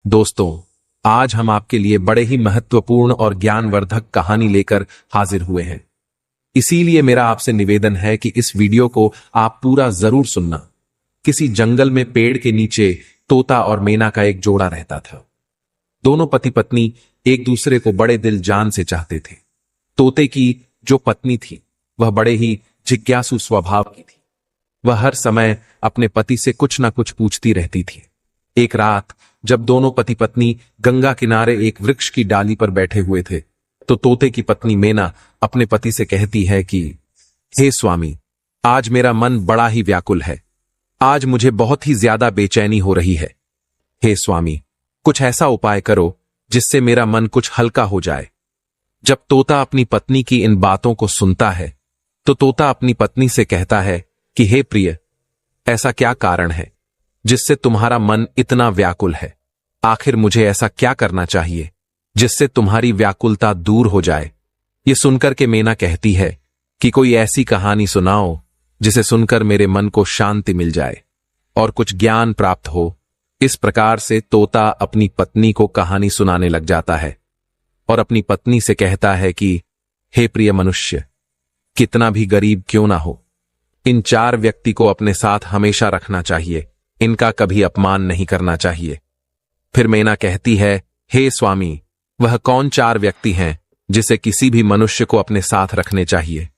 दोस्तों, आज हम आपके लिए बड़े ही महत्वपूर्ण और ज्ञानवर्धक कहानी लेकर हाजिर हुए हैं। इसीलिए मेरा आपसे निवेदन है कि इस वीडियो को आप पूरा जरूर सुनना। किसी जंगल में पेड़ के नीचे तोता और मैना का एक जोड़ा रहता था। दोनों पति पत्नी एक दूसरे को बड़े दिल जान से चाहते थे। तोते की जो पत्नी थी वह बड़े ही जिज्ञासु स्वभाव की थी। वह हर समय अपने पति से कुछ ना कुछ पूछती रहती थी। एक रात जब दोनों पति पत्नी गंगा किनारे एक वृक्ष की डाली पर बैठे हुए थे, तो तोते की पत्नी मैना अपने पति से कहती है कि हे स्वामी, आज मेरा मन बड़ा ही व्याकुल है। आज मुझे बहुत ही ज्यादा बेचैनी हो रही है। हे स्वामी, कुछ ऐसा उपाय करो जिससे मेरा मन कुछ हल्का हो जाए। जब तोता अपनी पत्नी की इन बातों को सुनता है, तो तोता अपनी पत्नी से कहता है कि हे प्रिय, ऐसा क्या कारण है जिससे तुम्हारा मन इतना व्याकुल है? आखिर मुझे ऐसा क्या करना चाहिए जिससे तुम्हारी व्याकुलता दूर हो जाए? ये सुनकर के मैना कहती है कि कोई ऐसी कहानी सुनाओ जिसे सुनकर मेरे मन को शांति मिल जाए और कुछ ज्ञान प्राप्त हो। इस प्रकार से तोता अपनी पत्नी को कहानी सुनाने लग जाता है और अपनी पत्नी से कहता है कि हे प्रिय मनुष्य, कितना भी गरीब क्यों ना हो, इन 4 व्यक्ति को अपने साथ हमेशा रखना चाहिए। इनका कभी अपमान नहीं करना चाहिए। फिर मैना कहती है, हे स्वामी, वह कौन 4 व्यक्ति हैं जिसे किसी भी मनुष्य को अपने साथ रखने चाहिए?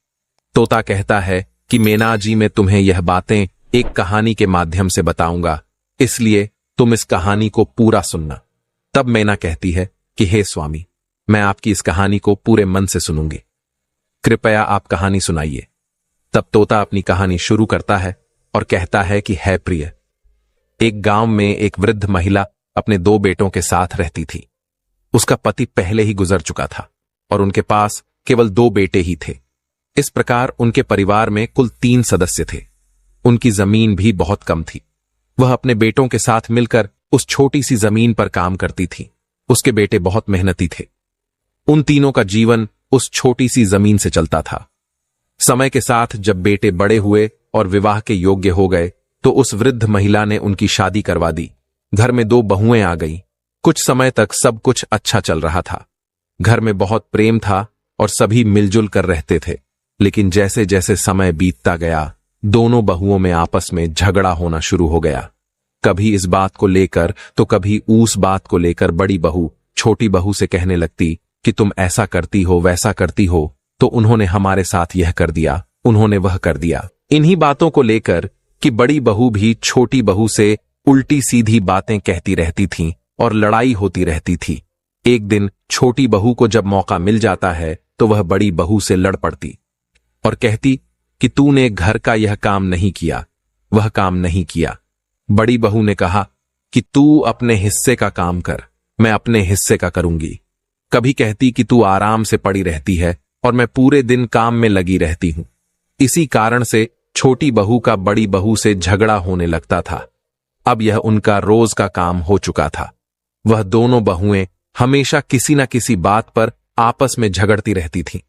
तोता कहता है कि मैना जी, मैं तुम्हें यह बातें एक कहानी के माध्यम से बताऊंगा, इसलिए तुम इस कहानी को पूरा सुनना। तब मैना कहती है कि हे स्वामी, मैं आपकी इस कहानी को पूरे मन से सुनूंगी, कृपया आप कहानी सुनाइए। तब तोता अपनी कहानी शुरू करता है और कहता है कि है प्रिय, एक गांव में एक वृद्ध महिला अपने 2 बेटों के साथ रहती थी। उसका पति पहले ही गुजर चुका था और उनके पास केवल 2 बेटे ही थे। इस प्रकार उनके परिवार में कुल 3 सदस्य थे। उनकी जमीन भी बहुत कम थी। वह अपने बेटों के साथ मिलकर उस छोटी सी जमीन पर काम करती थी। उसके बेटे बहुत मेहनती थे। उन तीनों का जीवन उस छोटी सी जमीन से चलता था। समय के साथ जब बेटे बड़े हुए और विवाह के योग्य हो गए, तो उस वृद्ध महिला ने उनकी शादी करवा दी। घर में 2 बहुएं आ गईं। कुछ समय तक सब कुछ अच्छा चल रहा था। घर में बहुत प्रेम था और सभी मिलजुल कर रहते थे। लेकिन जैसे जैसे समय बीतता गया, दोनों बहुओं में आपस में झगड़ा होना शुरू हो गया। कभी इस बात को लेकर तो कभी उस बात को लेकर बड़ी बहू छोटी बहू से कहने लगती कि तुम ऐसा करती हो, वैसा करती हो, तो उन्होंने हमारे साथ यह कर दिया, उन्होंने वह कर दिया। इन्हीं बातों को लेकर कि बड़ी बहू भी छोटी बहू से उल्टी सीधी बातें कहती रहती थीं और लड़ाई होती रहती थी। एक दिन छोटी बहू को जब मौका मिल जाता है, तो वह बड़ी बहू से लड़ पड़ती और कहती कि तूने घर का यह काम नहीं किया, वह काम नहीं किया। बड़ी बहू ने कहा कि तू अपने हिस्से का काम कर, मैं अपने हिस्से का करूंगी। कभी कहती कि तू आराम से पड़ी रहती है और मैं पूरे दिन काम में लगी रहती हूं। इसी कारण से छोटी बहू का बड़ी बहू से झगड़ा होने लगता था। अब यह उनका रोज का काम हो चुका था। वह दोनों बहुएं हमेशा किसी न किसी बात पर आपस में झगड़ती रहती थीं।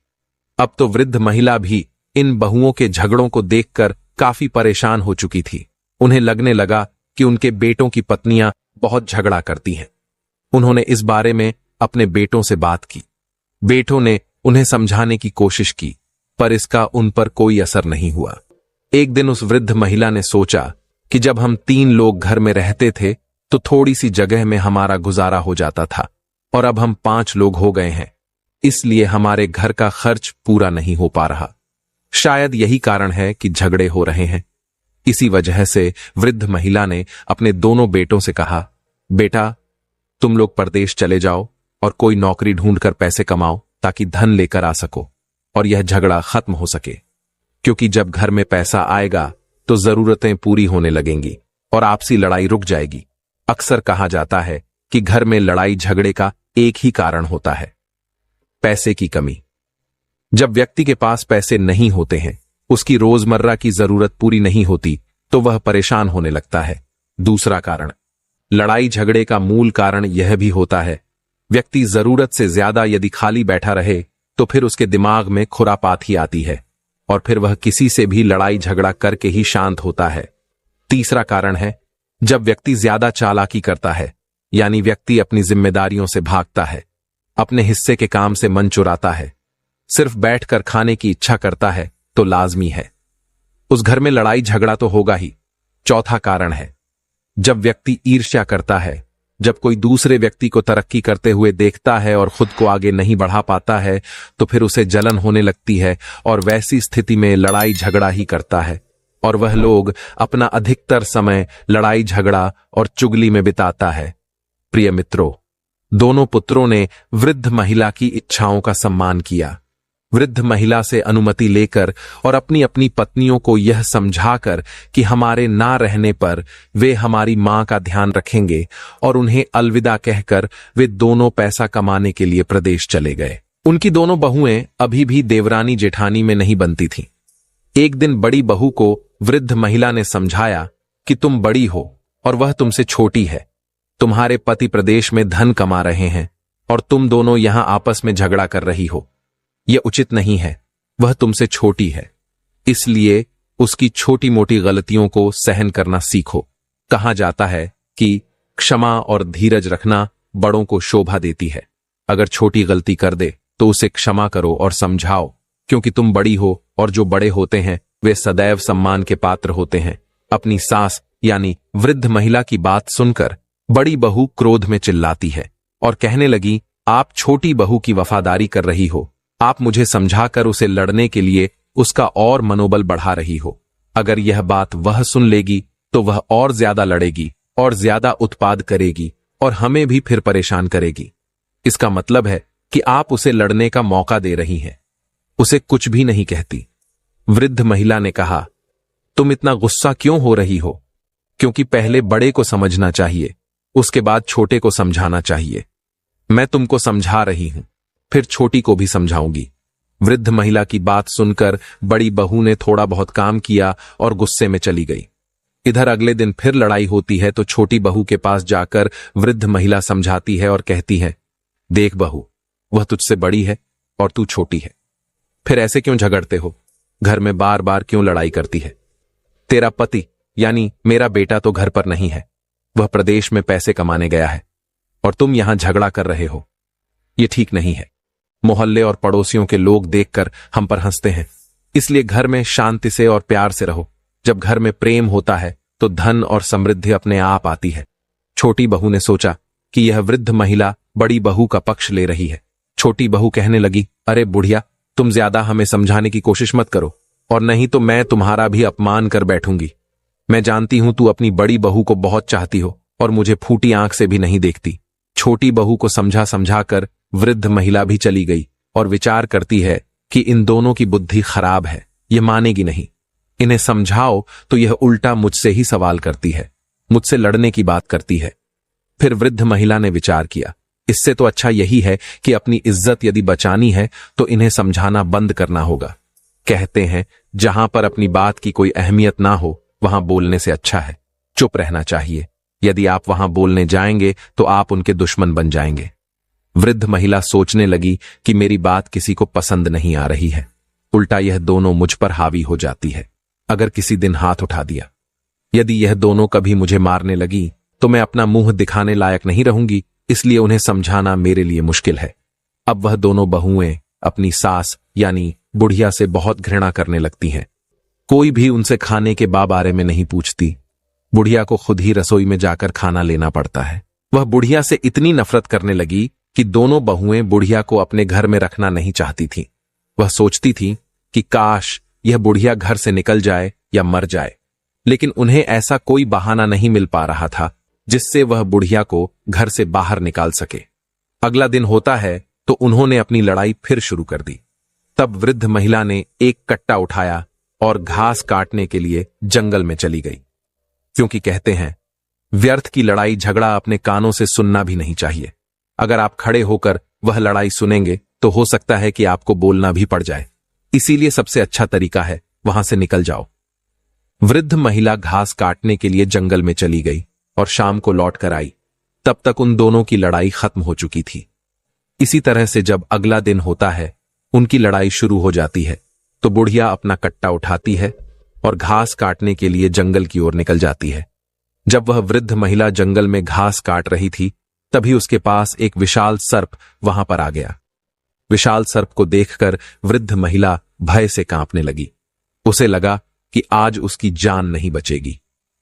अब तो वृद्ध महिला भी इन बहुओं के झगड़ों को देखकर काफी परेशान हो चुकी थी। उन्हें लगने लगा कि उनके बेटों की पत्नियां बहुत झगड़ा करती हैं। उन्होंने इस बारे में अपने बेटों से बात की। बेटों ने उन्हें समझाने की कोशिश की, पर इसका उन पर कोई असर नहीं हुआ। एक दिन उस वृद्ध महिला ने सोचा कि जब हम 3 लोग घर में रहते थे, तो थोड़ी सी जगह में हमारा गुजारा हो जाता था, और अब हम 5 लोग हो गए हैं, इसलिए हमारे घर का खर्च पूरा नहीं हो पा रहा। शायद यही कारण है कि झगड़े हो रहे हैं। इसी वजह से वृद्ध महिला ने अपने दोनों बेटों से कहा, बेटा, तुम लोग परदेश चले जाओ और कोई नौकरी ढूंढकर पैसे कमाओ ताकि धन लेकर आ सको और यह झगड़ा खत्म हो सके। क्योंकि जब घर में पैसा आएगा तो जरूरतें पूरी होने लगेंगी और आपसी लड़ाई रुक जाएगी। अक्सर कहा जाता है कि घर में लड़ाई झगड़े का एक ही कारण होता है, पैसे की कमी। जब व्यक्ति के पास पैसे नहीं होते हैं, उसकी रोजमर्रा की जरूरत पूरी नहीं होती, तो वह परेशान होने लगता है। दूसरा कारण, लड़ाई झगड़े का मूल कारण यह भी होता है, व्यक्ति जरूरत से ज्यादा यदि खाली बैठा रहे तो फिर उसके दिमाग में खुरापात ही आती है और फिर वह किसी से भी लड़ाई झगड़ा करके ही शांत होता है। तीसरा कारण है, जब व्यक्ति ज्यादा चालाकी करता है यानी व्यक्ति अपनी जिम्मेदारियों से भागता है, अपने हिस्से के काम से मन चुराता है, सिर्फ बैठकर खाने की इच्छा करता है, तो लाजमी है उस घर में लड़ाई झगड़ा तो होगा ही। चौथा कारण है जब व्यक्ति ईर्ष्या करता है। जब कोई दूसरे व्यक्ति को तरक्की करते हुए देखता है और खुद को आगे नहीं बढ़ा पाता है तो फिर उसे जलन होने लगती है और वैसी स्थिति में लड़ाई झगड़ा ही करता है, और वह लोग अपना अधिकतर समय लड़ाई झगड़ा और चुगली में बिताता है। प्रिय मित्रों, दोनों पुत्रों ने वृद्ध महिला की इच्छाओं का सम्मान किया। वृद्ध महिला से अनुमति लेकर और अपनी अपनी पत्नियों को यह समझाकर कि हमारे ना रहने पर वे हमारी मां का ध्यान रखेंगे, और उन्हें अलविदा कहकर वे दोनों पैसा कमाने के लिए प्रदेश चले गए। उनकी दोनों बहुएं अभी भी देवरानी जेठानी में नहीं बनती थीं। एक दिन बड़ी बहू को वृद्ध महिला ने समझाया कि तुम बड़ी हो और वह तुमसे छोटी है। तुम्हारे पति प्रदेश में धन कमा रहे हैं और तुम दोनों यहां आपस में झगड़ा कर रही हो। यह उचित नहीं है। वह तुमसे छोटी है, इसलिए उसकी छोटी मोटी गलतियों को सहन करना सीखो। कहा जाता है कि क्षमा और धीरज रखना बड़ों को शोभा देती है। अगर छोटी गलती कर दे तो उसे क्षमा करो और समझाओ, क्योंकि तुम बड़ी हो और जो बड़े होते हैं वे सदैव सम्मान के पात्र होते हैं। अपनी सास यानी वृद्ध महिला की बात सुनकर बड़ी बहू क्रोध में चिल्लाती है और कहने लगी, आप छोटी बहू की वफादारी कर रही हो। आप मुझे समझाकर उसे लड़ने के लिए उसका और मनोबल बढ़ा रही हो। अगर यह बात वह सुन लेगी तो वह और ज्यादा लड़ेगी और ज्यादा उत्पाद करेगी और हमें भी फिर परेशान करेगी। इसका मतलब है कि आप उसे लड़ने का मौका दे रही हैं, उसे कुछ भी नहीं कहती। वृद्ध महिला ने कहा, तुम इतना गुस्सा क्यों हो रही हो? क्योंकि पहले बड़े को समझना चाहिए, उसके बाद छोटे को समझाना चाहिए। मैं तुमको समझा रही हूं, फिर छोटी को भी समझाऊंगी। वृद्ध महिला की बात सुनकर बड़ी बहू ने थोड़ा बहुत काम किया और गुस्से में चली गई। इधर अगले दिन फिर लड़ाई होती है तो छोटी बहू के पास जाकर वृद्ध महिला समझाती है और कहती है, देख बहू, वह तुझसे बड़ी है और तू छोटी है, फिर ऐसे क्यों झगड़ते हो? घर में बार बार क्यों लड़ाई करती है? तेरा पति यानी मेरा बेटा तो घर पर नहीं है, वह प्रदेश में पैसे कमाने गया है और तुम यहां झगड़ा कर रहे हो। यह ठीक नहीं है। मोहल्ले और पड़ोसियों के लोग देखकर हम पर हंसते हैं, इसलिए घर में शांति से और प्यार से रहो। जब घर में प्रेम होता है तो धन और समृद्धि अपने आप आती है। छोटी बहू ने सोचा कि यह वृद्ध महिला बड़ी बहू का पक्ष ले रही है। छोटी बहू कहने लगी, अरे बुढ़िया, तुम ज्यादा हमें समझाने की कोशिश मत करो, और नहीं तो मैं तुम्हारा भी अपमान कर बैठूंगी। मैं जानती हूं तू अपनी बड़ी बहू को बहुत चाहती हो और मुझे फूटी आंख से भी नहीं देखती। छोटी बहू को समझा समझा कर वृद्ध महिला भी चली गई और विचार करती है कि इन दोनों की बुद्धि खराब है, ये मानेगी नहीं। इन्हें समझाओ तो यह उल्टा मुझसे ही सवाल करती है, मुझसे लड़ने की बात करती है। फिर वृद्ध महिला ने विचार किया, इससे तो अच्छा यही है कि अपनी इज्जत यदि बचानी है तो इन्हें समझाना बंद करना होगा। कहते हैं, जहां पर अपनी बात की कोई अहमियत ना हो वहां बोलने से अच्छा है चुप रहना चाहिए। यदि आप वहां बोलने जाएंगे तो आप उनके दुश्मन बन जाएंगे। वृद्ध महिला सोचने लगी कि मेरी बात किसी को पसंद नहीं आ रही है, उल्टा यह दोनों मुझ पर हावी हो जाती है। अगर किसी दिन हाथ उठा दिया, यदि यह दोनों कभी मुझे मारने लगी तो मैं अपना मुंह दिखाने लायक नहीं रहूंगी, इसलिए उन्हें समझाना मेरे लिए मुश्किल है। अब वह दोनों बहुएं अपनी सास यानी बुढ़िया से बहुत घृणा करने लगती हैं। कोई भी उनसे खाने के बारे में नहीं पूछती। बुढ़िया को खुद ही रसोई में जाकर खाना लेना पड़ता है। वह बुढ़िया से इतनी नफरत करने लगी कि दोनों बहुएं बुढ़िया को अपने घर में रखना नहीं चाहती थीं। वह सोचती थी कि काश यह बुढ़िया घर से निकल जाए या मर जाए, लेकिन उन्हें ऐसा कोई बहाना नहीं मिल पा रहा था जिससे वह बुढ़िया को घर से बाहर निकाल सके। अगला दिन होता है तो उन्होंने अपनी लड़ाई फिर शुरू कर दी। तब वृद्ध महिला ने एक कट्टा उठाया और घास काटने के लिए जंगल में चली गई, क्योंकि कहते हैं व्यर्थ की लड़ाई झगड़ा अपने कानों से सुनना भी नहीं चाहिए। अगर आप खड़े होकर वह लड़ाई सुनेंगे तो हो सकता है कि आपको बोलना भी पड़ जाए, इसीलिए सबसे अच्छा तरीका है वहां से निकल जाओ। वृद्ध महिला घास काटने के लिए जंगल में चली गई और शाम को लौट कर आई। तब तक उन दोनों की लड़ाई खत्म हो चुकी थी। इसी तरह से जब अगला दिन होता है, उनकी लड़ाई शुरू हो जाती है तो बुढ़िया अपना कट्टा उठाती है और घास काटने के लिए जंगल की ओर निकल जाती है। जब वह वृद्ध महिला जंगल में घास काट रही थी तभी उसके पास एक विशाल सर्प वहां पर आ गया। विशाल सर्प को देखकर वृद्ध महिला भय से कांपने लगी। उसे लगा कि आज उसकी जान नहीं बचेगी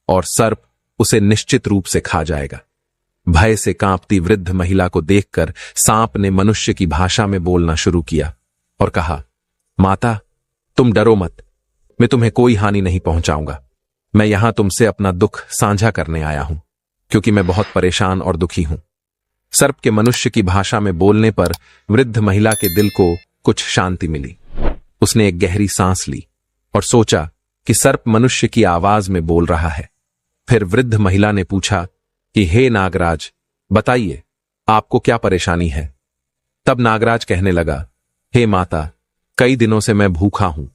और सर्प उसे निश्चित रूप से खा जाएगा। भय से कांपती वृद्ध महिला को देखकर सांप ने मनुष्य की भाषा में बोलना शुरू किया और कहा, माता, तुम डरो मत, मैं तुम्हें कोई हानि नहीं पहुंचाऊंगा। मैं यहां तुमसे अपना दुख साझा करने आया हूं, क्योंकि मैं बहुत परेशान और दुखी हूं। सर्प के मनुष्य की भाषा में बोलने पर वृद्ध महिला के दिल को कुछ शांति मिली। उसने एक गहरी सांस ली और सोचा कि सर्प मनुष्य की आवाज में बोल रहा है। फिर वृद्ध महिला ने पूछा कि हे नागराज, बताइए आपको क्या परेशानी है। तब नागराज कहने लगा, हे माता, कई दिनों से मैं भूखा हूं,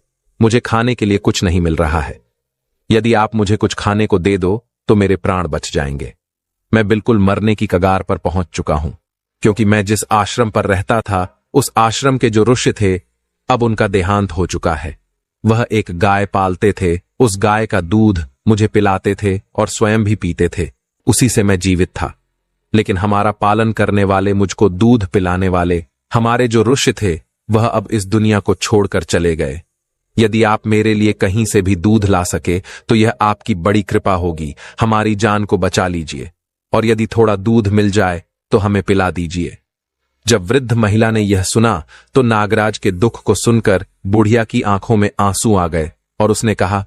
मुझे खाने के लिए कुछ नहीं मिल रहा है। यदि आप मुझे कुछ खाने को दे दो तो मेरे प्राण बच जाएंगे। मैं बिल्कुल मरने की कगार पर पहुंच चुका हूं, क्योंकि मैं जिस आश्रम पर रहता था उस आश्रम के जो ऋषि थे अब उनका देहांत हो चुका है। वह एक गाय पालते थे, उस गाय का दूध मुझे पिलाते थे और स्वयं भी पीते थे, उसी से मैं जीवित था। लेकिन हमारा पालन करने वाले, मुझको दूध पिलाने वाले हमारे जो ऋषि थे वह अब इस दुनिया को छोड़कर चले गए। यदि आप मेरे लिए कहीं से भी दूध ला सके तो यह आपकी बड़ी कृपा होगी। हमारी जान को बचा लीजिए और यदि थोड़ा दूध मिल जाए तो हमें पिला दीजिए। जब वृद्ध महिला ने यह सुना तो नागराज के दुख को सुनकर बुढ़िया की आंखों में आंसू आ गए और उसने कहा,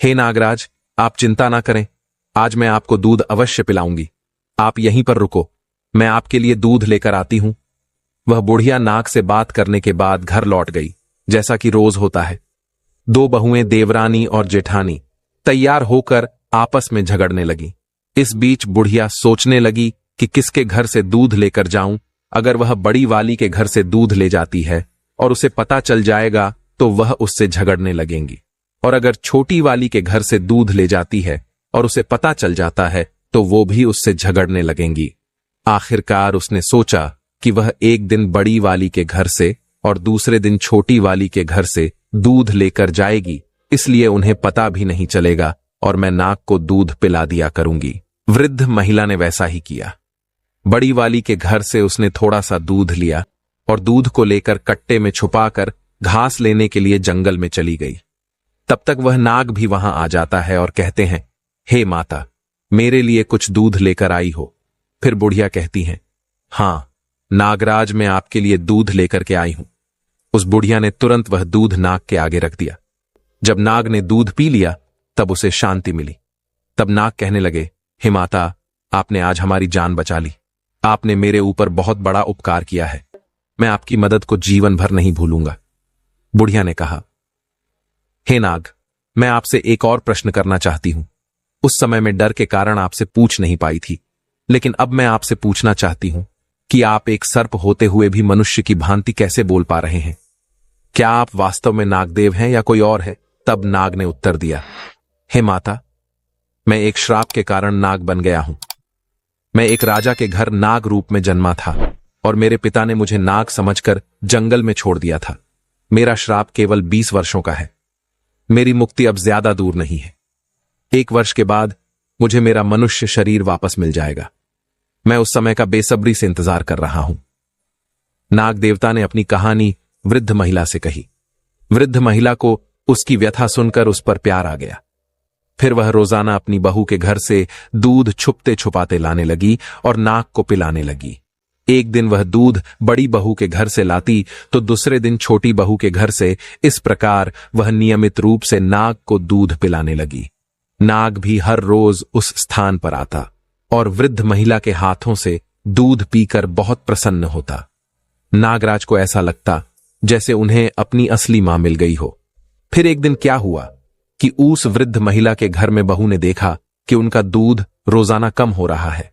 हे नागराज, आप चिंता ना करें, आज मैं आपको दूध अवश्य पिलाऊंगी। आप यहीं पर रुको, मैं आपके लिए दूध लेकर आती हूं। वह बुढ़िया नाग से बात करने के बाद घर लौट गई, जैसा कि रोज होता है। दो बहुएं देवरानी और जेठानी तैयार होकर आपस में झगड़ने लगी। इस बीच बुढ़िया सोचने लगी कि किसके घर से दूध लेकर जाऊं। अगर वह बड़ी वाली के घर से दूध ले जाती है और उसे पता चल जाएगा तो वह उससे झगड़ने लगेंगी, और अगर छोटी वाली के घर से दूध ले जाती है और उसे पता चल जाता है तो वो भी उससे झगड़ने लगेंगी। आखिरकार उसने सोचा कि वह एक दिन बड़ी वाली के घर से और दूसरे दिन छोटी वाली के घर से दूध लेकर जाएगी, इसलिए उन्हें पता भी नहीं चलेगा और मैं नाग को दूध पिला दिया करूंगी। वृद्ध महिला ने वैसा ही किया। बड़ी वाली के घर से उसने थोड़ा सा दूध लिया और दूध को लेकर कट्टे में छुपाकर घास लेने के लिए जंगल में चली गई। तब तक वह नाग भी वहां आ जाता है और कहते हैं, हे माता, मेरे लिए कुछ दूध लेकर आई हो। फिर बुढ़िया कहती हैं, हाँ नागराज, मैं आपके लिए दूध लेकर के आई हूं। उस बुढ़िया ने तुरंत वह दूध नाग के आगे रख दिया। जब नाग ने दूध पी लिया तब उसे शांति मिली। तब नाग कहने लगे, हे माता, आपने आज हमारी जान बचा ली। आपने मेरे ऊपर बहुत बड़ा उपकार किया है, मैं आपकी मदद को जीवन भर नहीं भूलूंगा। बुढ़िया ने कहा, हे नाग, मैं आपसे एक और प्रश्न करना चाहती हूं। उस समय मैं डर के कारण आपसे पूछ नहीं पाई थी, लेकिन अब मैं आपसे पूछना चाहती हूं कि आप एक सर्प होते हुए भी मनुष्य की भांति कैसे बोल पा रहे हैं? क्या आप वास्तव में नागदेव हैं या कोई और है? तब नाग ने उत्तर दिया, हे माता, मैं एक श्राप के कारण नाग बन गया हूं। मैं एक राजा के घर नाग रूप में जन्मा था और मेरे पिता ने मुझे नाग समझकर जंगल में छोड़ दिया था। मेरा श्राप केवल 20 वर्षों का है। मेरी मुक्ति अब ज्यादा दूर नहीं है। 1 वर्ष के बाद मुझे मेरा मनुष्य शरीर वापस मिल जाएगा। मैं उस समय का बेसब्री से इंतजार कर रहा हूं। नाग देवता ने अपनी कहानी वृद्ध महिला से कही। वृद्ध महिला को उसकी व्यथा सुनकर उस पर प्यार आ गया। फिर वह रोजाना अपनी बहू के घर से दूध छुपते छुपाते लाने लगी और नाग को पिलाने लगी। एक दिन वह दूध बड़ी बहू के घर से लाती तो दूसरे दिन छोटी बहू के घर से। इस प्रकार वह नियमित रूप से नाग को दूध पिलाने लगी। नाग भी हर रोज उस स्थान पर आता और वृद्ध महिला के हाथों से दूध पीकर बहुत प्रसन्न होता। नागराज को ऐसा लगता जैसे उन्हें अपनी असली मां मिल गई हो। फिर एक दिन क्या हुआ कि उस वृद्ध महिला के घर में बहू ने देखा कि उनका दूध रोजाना कम हो रहा है।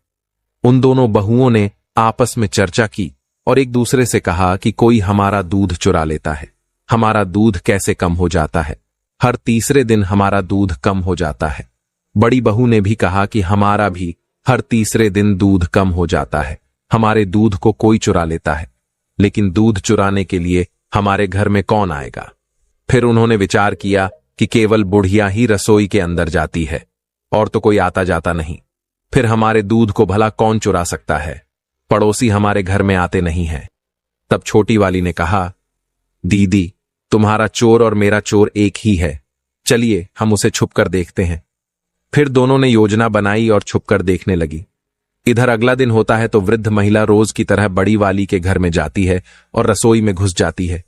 उन दोनों बहुओं ने आपस में चर्चा की और एक दूसरे से कहा कि कोई हमारा दूध चुरा लेता है। हमारा दूध कैसे कम हो जाता है? हर तीसरे दिन हमारा दूध कम हो जाता है। बड़ी बहू ने भी कहा कि हमारा भी हर तीसरे दिन दूध कम हो जाता है। हमारे दूध को कोई चुरा लेता है, लेकिन दूध चुराने के लिए हमारे घर में कौन आएगा? फिर उन्होंने विचार किया कि केवल बुढ़िया ही रसोई के अंदर जाती है और तो कोई आता जाता नहीं। फिर हमारे दूध को भला कौन चुरा सकता है? पड़ोसी हमारे घर में आते नहीं हैं। तब छोटी वाली ने कहा, दीदी, तुम्हारा चोर और मेरा चोर एक ही है, चलिए हम उसे छुपकर देखते हैं। फिर दोनों ने योजना बनाई और छुपकर देखने लगी। इधर अगला दिन होता है तो वृद्ध महिला रोज की तरह बड़ी वाली के घर में जाती है और रसोई में घुस जाती है।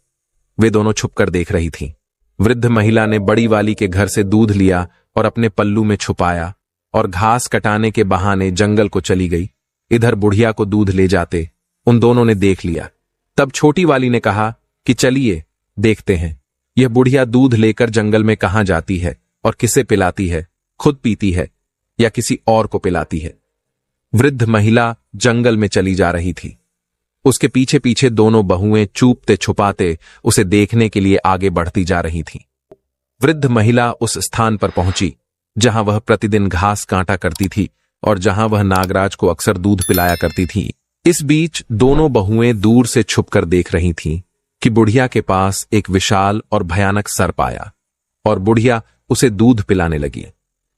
वे दोनों छुपकर देख रही थीं। वृद्ध महिला ने बड़ी वाली के घर से दूध लिया और अपने पल्लू में छुपाया और घास कटाने के बहाने जंगल को चली गई। इधर बुढ़िया को दूध ले जाते उन दोनों ने देख लिया। तब छोटी वाली ने कहा कि चलिए देखते हैं, यह बुढ़िया दूध लेकर जंगल में कहां जाती है और किसे पिलाती है, खुद पीती है या किसी और को पिलाती है। वृद्ध महिला जंगल में चली जा रही थी। उसके पीछे पीछे दोनों बहुएं चूपते छुपाते उसे देखने के लिए आगे बढ़ती जा रही थीं। वृद्ध महिला उस स्थान पर पहुंची जहां वह प्रतिदिन घास काटा करती थी और जहां वह नागराज को अक्सर दूध पिलाया करती थी। इस बीच दोनों बहुएं दूर से छुपकर देख रही थीं कि बुढ़िया के पास एक विशाल और भयानक सर्प आया और बुढ़िया उसे दूध पिलाने लगी।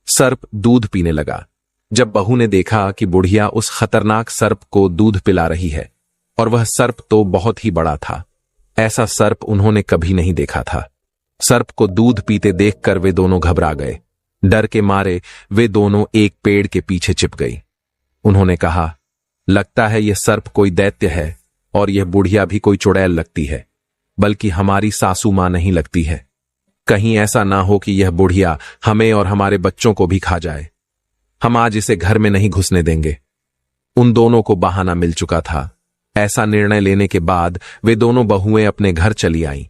सर्प दूध पीने लगा। जब बहू ने देखा कि बुढ़िया उस खतरनाक सर्प को दूध पिला रही है और वह सर्प तो बहुत ही बड़ा था, ऐसा सर्प उन्होंने कभी नहीं देखा था। सर्प को दूध पीते देखकर वे दोनों घबरा गए। डर के मारे वे दोनों एक पेड़ के पीछे छिप गई। उन्होंने कहा, लगता है यह सर्प कोई दैत्य है और यह बुढ़िया भी कोई चुड़ैल लगती है, बल्कि हमारी सासू मां नहीं लगती है। कहीं ऐसा ना हो कि यह बुढ़िया हमें और हमारे बच्चों को भी खा जाए। हम आज इसे घर में नहीं घुसने देंगे। उन दोनों को बहाना मिल चुका था। ऐसा निर्णय लेने के बाद वे दोनों बहुएं अपने घर चली आईं।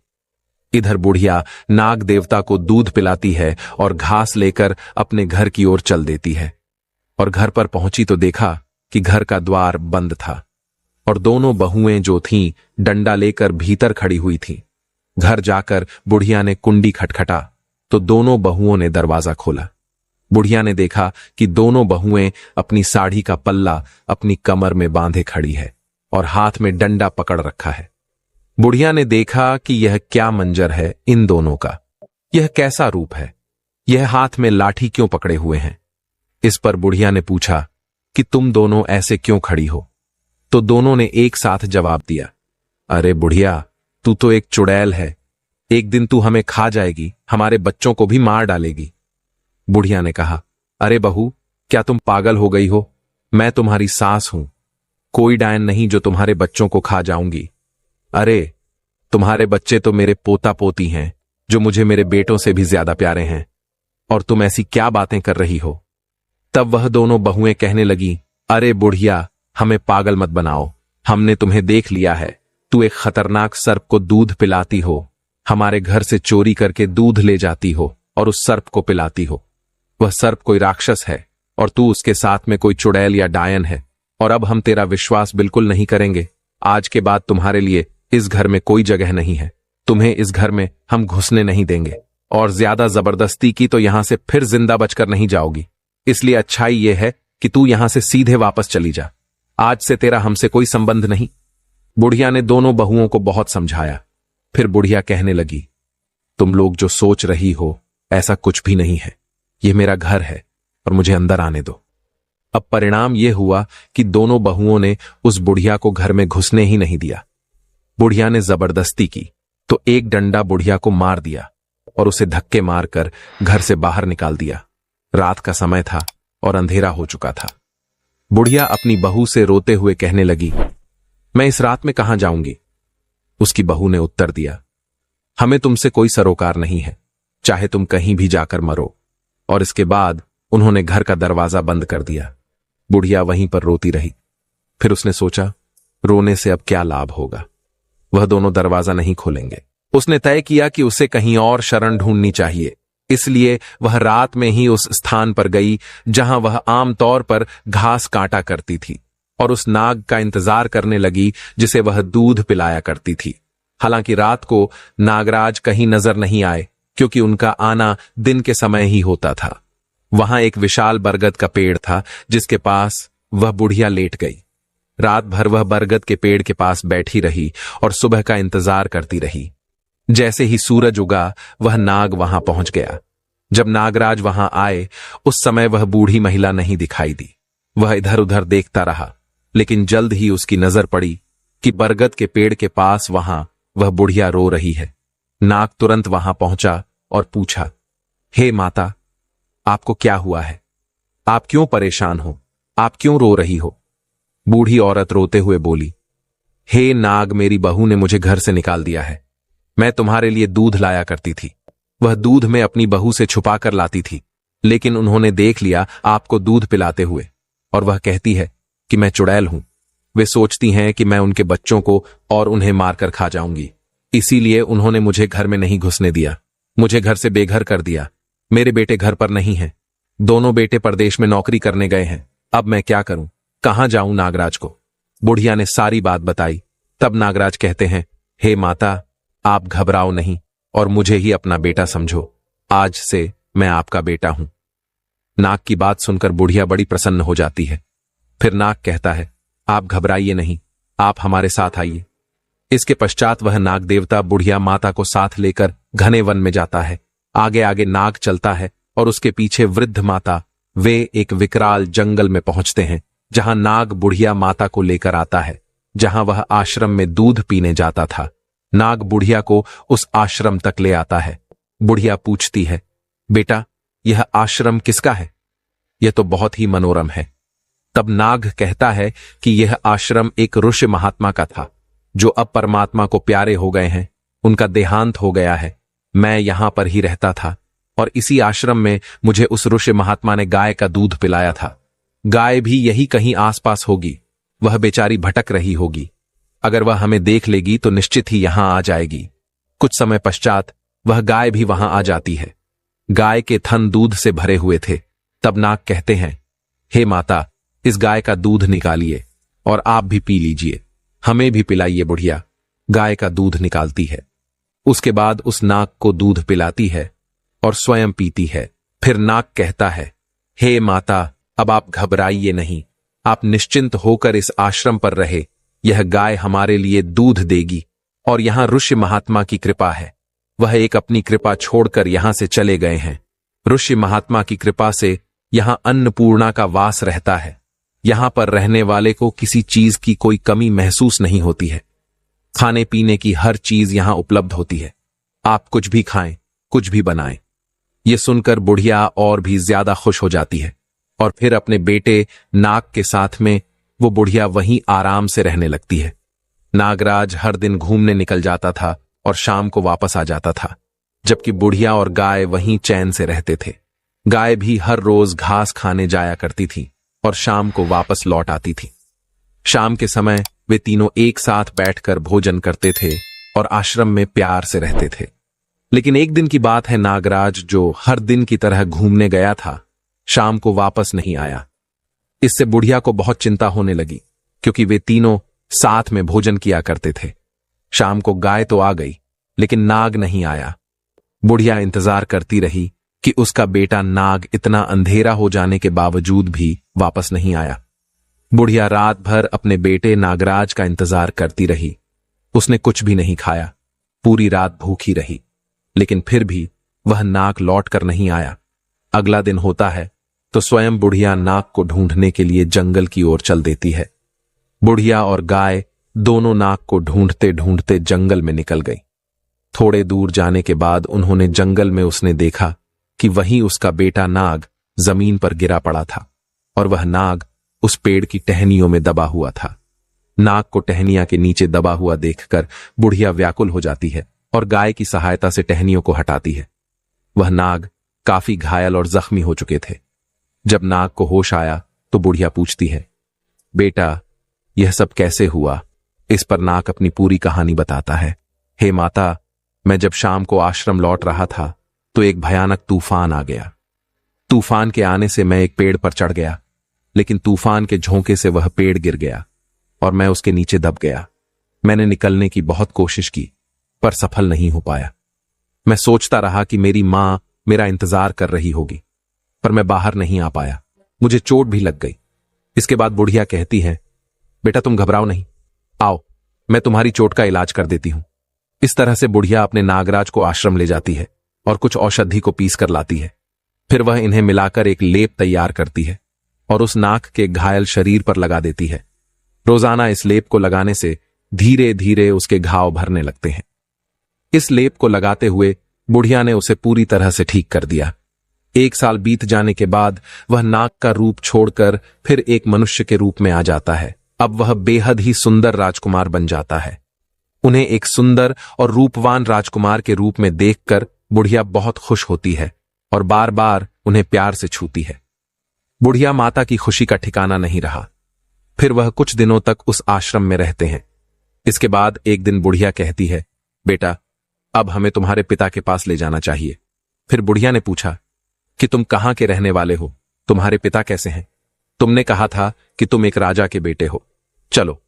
इधर बुढ़िया नाग देवता को दूध पिलाती है और घास लेकर अपने घर की ओर चल देती है और घर पर पहुंची तो देखा कि घर का द्वार बंद था और दोनों बहुएं जो थीं डंडा लेकर भीतर खड़ी हुई थीं। घर जाकर बुढ़िया ने कुंडी खटखटा तो दोनों बहुओं ने दरवाजा खोला। बुढ़िया ने देखा कि दोनों बहुएं अपनी साड़ी का पल्ला अपनी कमर में बांधे खड़ी है और हाथ में डंडा पकड़ रखा है। बुढ़िया ने देखा कि यह क्या मंजर है इन दोनों का, यह कैसा रूप है, यह हाथ में लाठी क्यों पकड़े हुए हैं। इस पर बुढ़िया ने पूछा कि तुम दोनों ऐसे क्यों खड़ी हो। तो दोनों ने एक साथ जवाब दिया, अरे बुढ़िया, तू तो एक चुड़ैल है, एक दिन तू हमें खा जाएगी, हमारे बच्चों को भी मार डालेगी। बुढ़िया ने कहा, अरे बहू, क्या तुम पागल हो गई हो? मैं तुम्हारी सास हूं, कोई डायन नहीं जो तुम्हारे बच्चों को खा जाऊंगी। अरे तुम्हारे बच्चे तो मेरे पोता पोती हैं जो मुझे मेरे बेटों से भी ज्यादा प्यारे हैं, और तुम ऐसी क्या बातें कर रही हो। तब वह दोनों बहुएं कहने लगी, अरे बुढ़िया, हमें पागल मत बनाओ, हमने तुम्हें देख लिया है, तू एक खतरनाक सर्प को दूध पिलाती हो, हमारे घर से चोरी करके दूध ले जाती हो और उस सर्प को पिलाती हो। वह सर्प कोई राक्षस है और तू उसके साथ में कोई चुड़ैल या डायन है, और अब हम तेरा विश्वास बिल्कुल नहीं करेंगे। आज के बाद तुम्हारे लिए इस घर में कोई जगह नहीं है, तुम्हें इस घर में हम घुसने नहीं देंगे, और ज्यादा जबरदस्ती की तो यहां से फिर जिंदा बचकर नहीं जाओगी। इसलिए अच्छाई यह है कि तू यहां से सीधे वापस चली जा, आज से तेरा हमसे कोई संबंध नहीं। बुढ़िया ने दोनों बहुओं को बहुत समझाया। फिर बुढ़िया कहने लगी, तुम लोग जो सोच रही हो ऐसा कुछ भी नहीं है, यह मेरा घर है और मुझे अंदर आने दो। अब परिणाम यह हुआ कि दोनों बहुओं ने उस बुढ़िया को घर में घुसने ही नहीं दिया। बुढ़िया ने जबरदस्ती की तो एक डंडा बुढ़िया को मार दिया और उसे धक्के मारकर घर से बाहर निकाल दिया। रात का समय था और अंधेरा हो चुका था। बुढ़िया अपनी बहू से रोते हुए कहने लगी, मैं इस रात में कहां जाऊंगी। उसकी बहू ने उत्तर दिया, हमें तुमसे कोई सरोकार नहीं है, चाहे तुम कहीं भी जाकर मरो। और इसके बाद उन्होंने घर का दरवाजा बंद कर दिया। बुढ़िया वहीं पर रोती रही। फिर उसने सोचा, रोने से अब क्या लाभ होगा, वह दोनों दरवाजा नहीं खोलेंगे। उसने तय किया कि उसे कहीं और शरण ढूंढनी चाहिए। इसलिए वह रात में ही उस स्थान पर गई जहां वह आमतौर पर घास काटा करती थी और उस नाग का इंतजार करने लगी जिसे वह दूध पिलाया करती थी। हालांकि रात को नागराज कहीं नजर नहीं आए क्योंकि उनका आना दिन के समय ही होता था। वहां एक विशाल बरगद का पेड़ था जिसके पास वह बुढ़िया लेट गई। रात भर वह बरगद के पेड़ के पास बैठी रही और सुबह का इंतजार करती रही। जैसे ही सूरज उगा वह नाग वहां पहुंच गया। जब नागराज वहां आए उस समय वह बूढ़ी महिला नहीं दिखाई दी। वह इधर उधर देखता रहा लेकिन जल्द ही उसकी नजर पड़ी कि बरगद के पेड़ के पास वहां वह बुढ़िया रो रही है। नाग तुरंत वहां पहुंचा और पूछा, हे माता, आपको क्या हुआ है? आप क्यों परेशान हो? आप क्यों रो रही हो? बूढ़ी औरत रोते हुए बोली, हे नाग, मेरी बहू ने मुझे घर से निकाल दिया है। मैं तुम्हारे लिए दूध लाया करती थी। वह दूध मैं अपनी बहू से छुपा कर लाती थी, लेकिन उन्होंने देख लिया आपको दूध पिलाते हुए, और वह कहती है कि मैं चुड़ैल हूं। वे सोचती हैं कि मैं उनके बच्चों को और उन्हें मारकर खा जाऊंगी। इसीलिए उन्होंने मुझे घर में नहीं घुसने दिया, मुझे घर से बेघर कर दिया। मेरे बेटे घर पर नहीं हैं। दोनों बेटे परदेश में नौकरी करने गए हैं। अब मैं क्या करूं? कहां जाऊं नागराज को? बुढ़िया ने सारी बात बताई। तब नागराज कहते हैं, हे माता, आप घबराओ नहीं और मुझे ही अपना बेटा समझो। आज से मैं आपका बेटा हूं। नाग की बात सुनकर बुढ़िया बड़ी प्रसन्न हो जाती है। फिर नाग कहता है, आप घबराइए नहीं, आप हमारे साथ आइए। इसके पश्चात वह नाग देवता बुढ़िया माता को साथ लेकर घने वन में जाता है। आगे आगे नाग चलता है और उसके पीछे वृद्ध माता। वे एक विकराल जंगल में पहुंचते हैं, जहां नाग बुढ़िया माता को लेकर आता है, जहां वह आश्रम में दूध पीने जाता था। नाग बुढ़िया को उस आश्रम तक ले आता है। बुढ़िया पूछती है, बेटा, यह आश्रम किसका है? यह तो बहुत ही मनोरम है। तब नाग कहता है कि यह आश्रम एक ऋषि महात्मा का था, जो अब परमात्मा को प्यारे हो गए हैं। उनका देहांत हो गया है। मैं यहां पर ही रहता था और इसी आश्रम में मुझे उस ऋषि महात्मा ने गाय का दूध पिलाया था। गाय भी यही कहीं आसपास होगी। वह बेचारी भटक रही होगी। अगर वह हमें देख लेगी तो निश्चित ही यहां आ जाएगी। कुछ समय पश्चात वह गाय भी वहां आ जाती है। गाय के थन दूध से भरे हुए थे। तब नाग कहते हैं, हे माता, इस गाय का दूध निकालिए और आप भी पी लीजिए। हमें भी पिलाइए। बुढ़िया गाय का दूध निकालती है। उसके बाद उस नाग को दूध पिलाती है और स्वयं पीती है। फिर नाग कहता है, हे माता, अब आप घबराइए नहीं। आप निश्चिंत होकर इस आश्रम पर रहे। यह गाय हमारे लिए दूध देगी और यहां ऋषि महात्मा की कृपा है। वह एक अपनी कृपा छोड़कर यहां से चले गए हैं। ऋषि महात्मा की कृपा से यहां अन्नपूर्णा का वास रहता है। यहां पर रहने वाले को किसी चीज की कोई कमी महसूस नहीं होती है। खाने पीने की हर चीज यहां उपलब्ध होती है। आप कुछ भी खाएं, कुछ भी बनाएं। यह सुनकर बुढ़िया और भी ज्यादा खुश हो जाती है और फिर अपने बेटे नाग के साथ में वो बुढ़िया वहीं आराम से रहने लगती है। नागराज हर दिन घूमने निकल जाता था और शाम को वापस आ जाता था, जबकि बुढ़िया और गाय वहीं चैन से रहते थे। गाय भी हर रोज घास खाने जाया करती थी और शाम को वापस लौट आती थी। शाम के समय वे तीनों एक साथ बैठकर भोजन करते थे और आश्रम में प्यार से रहते थे। लेकिन एक दिन की बात है, नागराज जो हर दिन की तरह घूमने गया था, शाम को वापस नहीं आया। इससे बुढ़िया को बहुत चिंता होने लगी, क्योंकि वे तीनों साथ में भोजन किया करते थे। शाम को गाय तो आ गई, लेकिन नाग नहीं आया। बुढ़िया इंतजार करती रही कि उसका बेटा नाग इतना अंधेरा हो जाने के बावजूद भी वापस नहीं आया। बुढ़िया रात भर अपने बेटे नागराज का इंतजार करती रही। उसने कुछ भी नहीं खाया, पूरी रात भूखी रही, लेकिन फिर भी वह नाग लौट कर नहीं आया। अगला दिन होता है तो स्वयं बुढ़िया नाग को ढूंढने के लिए जंगल की ओर चल देती है। बुढ़िया और गाय दोनों नाग को ढूंढते ढूंढते जंगल में निकल गई। थोड़े दूर जाने के बाद उन्होंने जंगल में उसने देखा कि वहीं उसका बेटा नाग जमीन पर गिरा पड़ा था और वह नाग उस पेड़ की टहनियों में दबा हुआ था। नाग को टहनिया के नीचे दबा हुआ देखकर बुढ़िया व्याकुल हो जाती है और गाय की सहायता से टहनियों को हटाती है। वह नाग काफी घायल और जख्मी हो चुके थे। जब नाग को होश आया तो बुढ़िया पूछती है, बेटा, यह सब कैसे हुआ? इस पर नाग अपनी पूरी कहानी बताता है। हे माता, मैं जब शाम को आश्रम लौट रहा था तो एक भयानक तूफान आ गया। तूफान के आने से मैं एक पेड़ पर चढ़ गया, लेकिन तूफान के झोंके से वह पेड़ गिर गया और मैं उसके नीचे दब गया। मैंने निकलने की बहुत कोशिश की, पर सफल नहीं हो पाया। मैं सोचता रहा कि मेरी मां मेरा इंतजार कर रही होगी, पर मैं बाहर नहीं आ पाया। मुझे चोट भी लग गई। इसके बाद बुढ़िया कहती है, बेटा तुम घबराओ नहीं, आओ मैं तुम्हारी चोट का इलाज कर देती हूं। इस तरह से बुढ़िया अपने नागराज को आश्रम ले जाती है और कुछ औषधि को पीस कर लाती है। फिर वह इन्हें मिलाकर एक लेप तैयार करती है और उस नाग के घायल शरीर पर लगा देती है। रोजाना इस लेप को लगाने से धीरे धीरे उसके घाव भरने लगते हैं। इस लेप को लगाते हुए बुढ़िया ने उसे पूरी तरह से ठीक कर दिया। 1 साल बीत जाने के बाद वह नाग का रूप छोड़कर फिर एक मनुष्य के रूप में आ जाता है। अब वह बेहद ही सुंदर राजकुमार बन जाता है। उन्हें एक सुंदर और रूपवान राजकुमार के रूप में देखकर बुढ़िया बहुत खुश होती है और बार बार उन्हें प्यार से छूती है। बुढ़िया माता की खुशी का ठिकाना नहीं रहा। फिर वह कुछ दिनों तक उस आश्रम में रहते हैं। इसके बाद एक दिन बुढ़िया कहती है, बेटा, अब हमें तुम्हारे पिता के पास ले जाना चाहिए। फिर बुढ़िया ने पूछा कि तुम कहां के रहने वाले हो, तुम्हारे पिता कैसे हैं? तुमने कहा था कि तुम एक राजा के बेटे हो। चलो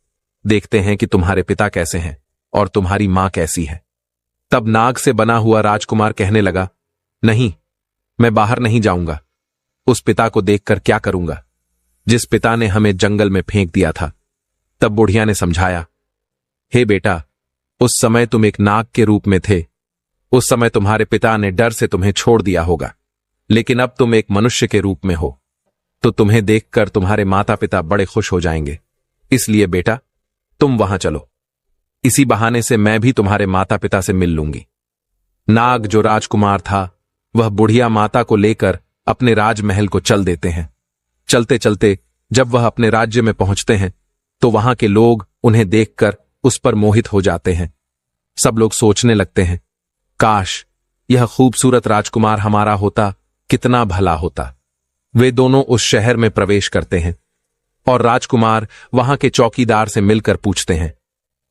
देखते हैं कि तुम्हारे पिता कैसे हैं और तुम्हारी मां कैसी है। तब नाग से बना हुआ राजकुमार कहने लगा, नहीं, मैं बाहर नहीं जाऊंगा। उस पिता को देखकर क्या करूंगा जिस पिता ने हमें जंगल में फेंक दिया था। तब बुढ़िया ने समझाया, हे बेटा, उस समय तुम एक नाग के रूप में थे। उस समय तुम्हारे पिता ने डर से तुम्हें छोड़ दिया होगा, लेकिन अब तुम एक मनुष्य के रूप में हो, तो तुम्हें देखकर तुम्हारे माता पिता बड़े खुश हो जाएंगे। इसलिए बेटा, तुम वहां चलो। इसी बहाने से मैं भी तुम्हारे माता पिता से मिल लूंगी। नाग जो राजकुमार था, वह बुढ़िया माता को लेकर अपने राजमहल को चल देते हैं। चलते चलते जब वह अपने राज्य में पहुंचते हैं तो वहां के लोग उन्हें देखकर उस पर मोहित हो जाते हैं। सब लोग सोचने लगते हैं, काश यह खूबसूरत राजकुमार हमारा होता, कितना भला होता। वे दोनों उस शहर में प्रवेश करते हैं और राजकुमार वहां के चौकीदार से मिलकर पूछते हैं,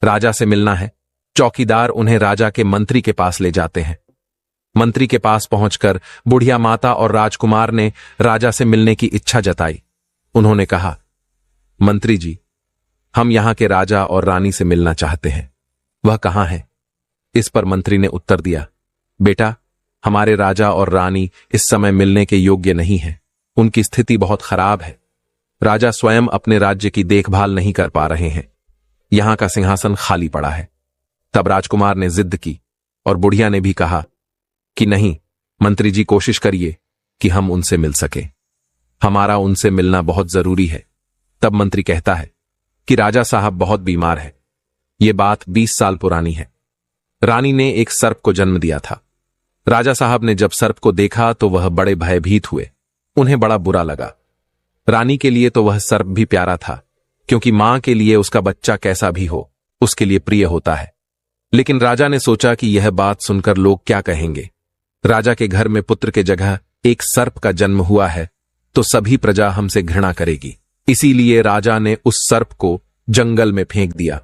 राजा से मिलना है। चौकीदार उन्हें राजा के मंत्री के पास ले जाते हैं। मंत्री के पास पहुंचकर बुढ़िया माता और राजकुमार ने राजा से मिलने की इच्छा जताई। उन्होंने कहा, मंत्री जी, हम यहां के राजा और रानी से मिलना चाहते हैं। वह कहां है? इस पर मंत्री ने उत्तर दिया, बेटा, हमारे राजा और रानी इस समय मिलने के योग्य नहीं है। उनकी स्थिति बहुत खराब है। राजा स्वयं अपने राज्य की देखभाल नहीं कर पा रहे हैं। यहां का सिंहासन खाली पड़ा है। तब राजकुमार ने जिद की और बुढ़िया ने भी कहा कि नहीं, मंत्री जी, कोशिश करिए कि हम उनसे मिल सके। हमारा उनसे मिलना बहुत जरूरी है। तब मंत्री कहता है कि राजा साहब बहुत बीमार है। यह बात 20 साल पुरानी है। रानी ने एक सर्प को जन्म दिया था। राजा साहब ने जब सर्प को देखा तो वह बड़े भयभीत हुए। उन्हें बड़ा बुरा लगा। रानी के लिए तो वह सर्प भी प्यारा था, क्योंकि मां के लिए उसका बच्चा कैसा भी हो, उसके लिए प्रिय होता है। लेकिन राजा ने सोचा कि यह बात सुनकर लोग क्या कहेंगे। राजा के घर में पुत्र के जगह एक सर्प का जन्म हुआ है तो सभी प्रजा हमसे घृणा करेगी। इसीलिए राजा ने उस सर्प को जंगल में फेंक दिया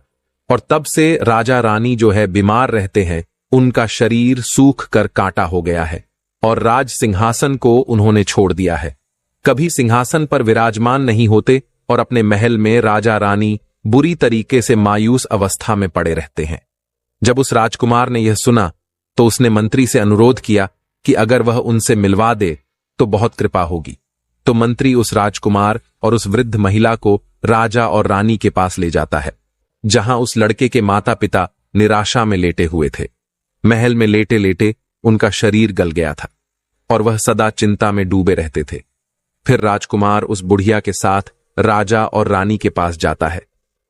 और तब से राजा रानी जो है बीमार रहते हैं, उनका शरीर सूख कर कांटा हो गया है और राज सिंहासन को उन्होंने छोड़ दिया है। कभी सिंहासन पर विराजमान नहीं होते और अपने महल में राजा रानी बुरी तरीके से मायूस अवस्था में पड़े रहते हैं। जब उस राजकुमार ने यह सुना तो उसने मंत्री से अनुरोध किया कि अगर वह उनसे मिलवा दे तो बहुत कृपा होगी। तो मंत्री उस राजकुमार और उस वृद्ध महिला को राजा और रानी के पास ले जाता है, जहां उस लड़के के माता पिता निराशा में लेटे हुए थे। महल में लेटे लेटे उनका शरीर गल गया था और वह सदा चिंता में डूबे रहते थे। फिर राजकुमार उस बुढ़िया के साथ राजा और रानी के पास जाता है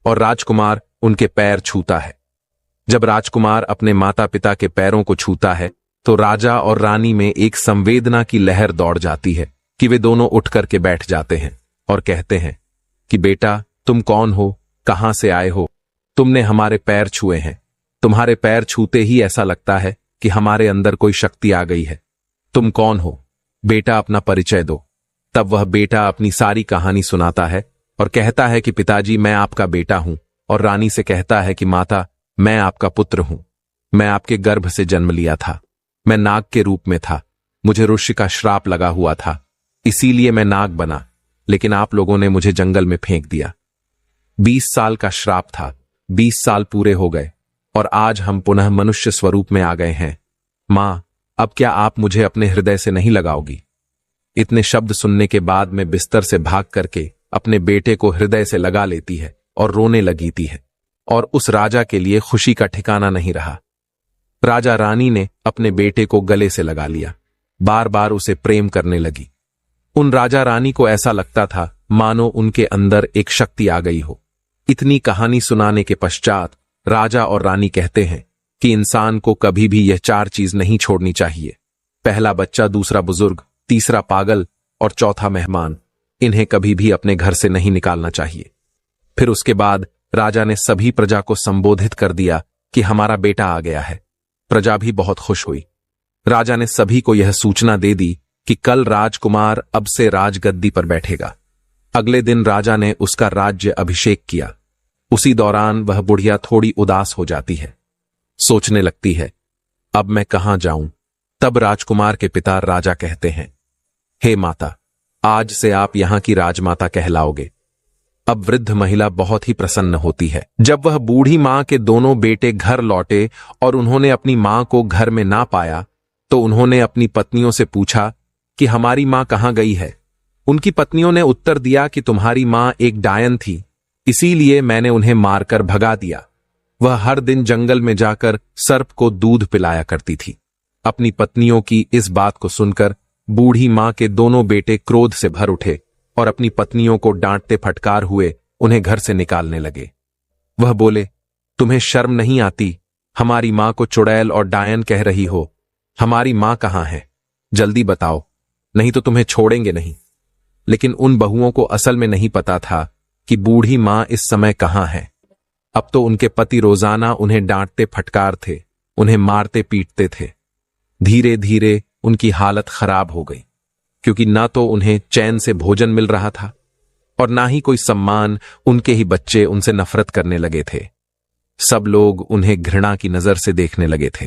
और राजकुमार उनके पैर छूता है। जब राजकुमार अपने माता पिता के पैरों को छूता है तो राजा और रानी में एक संवेदना की लहर दौड़ जाती है कि वे दोनों उठ करके बैठ जाते हैं और कहते हैं कि बेटा, तुम कौन हो, कहां से आए हो? तुमने हमारे पैर छुए हैं। तुम्हारे पैर छूते ही ऐसा लगता है कि हमारे अंदर कोई शक्ति आ गई है। तुम कौन हो? बेटा, अपना परिचय दो। तब वह बेटा अपनी सारी कहानी सुनाता है और कहता है कि पिताजी, मैं आपका बेटा हूं। और रानी से कहता है कि माता, मैं आपका पुत्र हूं। मैं आपके गर्भ से जन्म लिया था। मैं नाग के रूप में था। मुझे ऋषि का श्राप लगा हुआ था, इसीलिए मैं नाग बना, लेकिन आप लोगों ने मुझे जंगल में फेंक दिया। 20 साल का श्राप था। 20 साल पूरे हो गए और आज हम पुनः मनुष्य स्वरूप में आ गए हैं। मां, अब क्या आप मुझे अपने हृदय से नहीं लगाओगी? इतने शब्द सुनने के बाद मैं बिस्तर से भाग करके अपने बेटे को हृदय से लगा लेती है और रोने लगीती है और उस राजा के लिए खुशी का ठिकाना नहीं रहा। राजा रानी ने अपने बेटे को गले से लगा लिया, बार बार उसे प्रेम करने लगी। उन राजा रानी को ऐसा लगता था मानो उनके अंदर एक शक्ति आ गई हो। इतनी कहानी सुनाने के पश्चात राजा और रानी कहते हैं कि इंसान को कभी भी यह 4 चीज नहीं छोड़नी चाहिए। पहला बच्चा, दूसरा बुजुर्ग, तीसरा पागल और चौथा मेहमान। इन्हें कभी भी अपने घर से नहीं निकालना चाहिए। फिर उसके बाद राजा ने सभी प्रजा को संबोधित कर दिया कि हमारा बेटा आ गया है। प्रजा भी बहुत खुश हुई। राजा ने सभी को यह सूचना दे दी कि कल राजकुमार अब से राजगद्दी पर बैठेगा। अगले दिन राजा ने उसका राज्य अभिषेक किया। उसी दौरान वह बुढ़िया थोड़ी उदास हो जाती है, सोचने लगती है, अब मैं कहां जाऊं। तब राजकुमार के पिता राजा कहते हैं, हे माता, आज से आप यहां की राजमाता कहलाओगे। अब वृद्ध महिला बहुत ही प्रसन्न होती है। जब वह बूढ़ी मां के दोनों बेटे घर लौटे और उन्होंने अपनी मां को घर में ना पाया, तो उन्होंने अपनी पत्नियों से पूछा कि हमारी मां कहां गई है। उनकी पत्नियों ने उत्तर दिया कि तुम्हारी मां एक डायन थी, इसीलिए मैंने उन्हें मारकर भगा दिया। वह हर दिन जंगल में जाकर सर्प को दूध पिलाया करती थी। अपनी पत्नियों की इस बात को सुनकर बूढ़ी मां के दोनों बेटे क्रोध से भर उठे और अपनी पत्नियों को डांटते फटकार हुए उन्हें घर से निकालने लगे। वह बोले, तुम्हें शर्म नहीं आती? हमारी मां को चुड़ैल और डायन कह रही हो। हमारी मां कहां है? जल्दी बताओ, नहीं तो तुम्हें छोड़ेंगे नहीं। लेकिन उन बहुओं को असल में नहीं पता था कि बूढ़ी मां इस समय कहां है। अब तो उनके पति रोजाना उन्हें डांटते फटकार थे, उन्हें मारते पीटते थे। धीरे धीरे उनकी हालत खराब हो गई, क्योंकि ना तो उन्हें चैन से भोजन मिल रहा था और ना ही कोई सम्मान। उनके ही बच्चे उनसे नफरत करने लगे थे। सब लोग उन्हें घृणा की नजर से देखने लगे थे,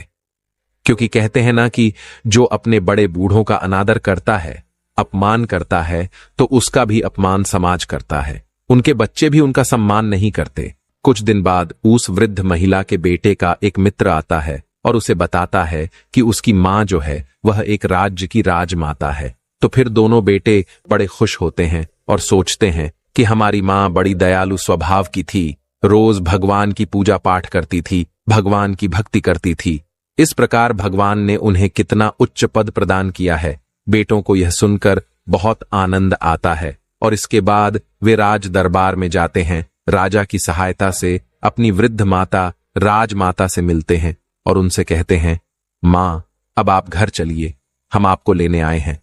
क्योंकि कहते हैं ना कि जो अपने बड़े बूढ़ों का अनादर करता है, अपमान करता है, तो उसका भी अपमान समाज करता है। उनके बच्चे भी उनका सम्मान नहीं करते। कुछ दिन बाद उस वृद्ध महिला के बेटे का एक मित्र आता है और उसे बताता है कि उसकी मां जो है वह एक राज्य की राजमाता है। तो फिर दोनों बेटे बड़े खुश होते हैं और सोचते हैं कि हमारी मां बड़ी दयालु स्वभाव की थी, रोज भगवान की पूजा पाठ करती थी, भगवान की भक्ति करती थी। इस प्रकार भगवान ने उन्हें कितना उच्च पद प्रदान किया है। बेटों को यह सुनकर बहुत आनंद आता है और इसके बाद वे राज दरबार में जाते हैं। राजा की सहायता से अपनी वृद्ध माता राजमाता से मिलते हैं और उनसे कहते हैं, मां, अब आप घर चलिए, हम आपको लेने आए हैं।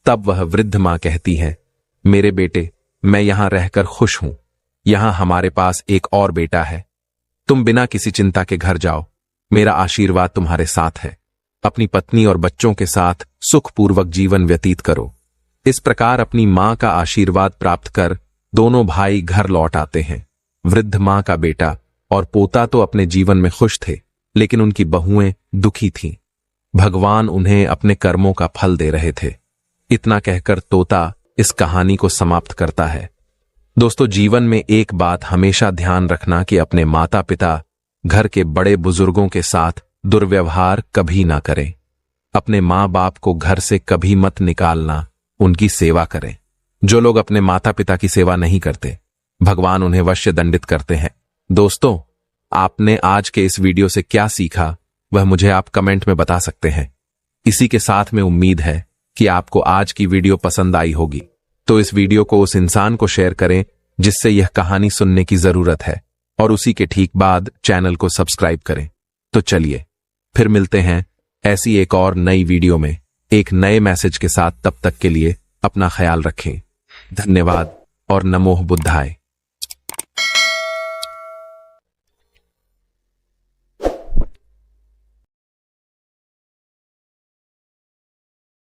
तब वह वृद्ध मां कहती है, मेरे बेटे, मैं यहां रहकर खुश हूं। यहां हमारे पास एक और बेटा है। तुम बिना किसी चिंता के घर जाओ, मेरा आशीर्वाद तुम्हारे साथ है। अपनी पत्नी और बच्चों के साथ सुखपूर्वक जीवन व्यतीत करो। इस प्रकार अपनी मां का आशीर्वाद प्राप्त कर दोनों भाई घर लौट आते हैं। वृद्ध मां का बेटा और पोता तो अपने जीवन में खुश थे, लेकिन उनकी बहुएं दुखी थीं। भगवान उन्हें अपने कर्मों का फल दे रहे थे। इतना कहकर तोता इस कहानी को समाप्त करता है। दोस्तों, जीवन में एक बात हमेशा ध्यान रखना कि अपने माता पिता, घर के बड़े बुजुर्गों के साथ दुर्व्यवहार कभी ना करें। अपने मां बाप को घर से कभी मत निकालना, उनकी सेवा करें। जो लोग अपने माता पिता की सेवा नहीं करते, भगवान उन्हें अवश्य दंडित करते हैं। दोस्तों, आपने आज के इस वीडियो से क्या सीखा वह मुझे आप कमेंट में बता सकते हैं। इसी के साथ में उम्मीद है कि आपको आज की वीडियो पसंद आई होगी। तो इस वीडियो को उस इंसान को शेयर करें जिससे यह कहानी सुनने की जरूरत है, और उसी के ठीक बाद चैनल को सब्सक्राइब करें। तो चलिए फिर मिलते हैं ऐसी एक और नई वीडियो में एक नए मैसेज के साथ। तब तक के लिए अपना ख्याल रखें। धन्यवाद और नमो बुद्धाय।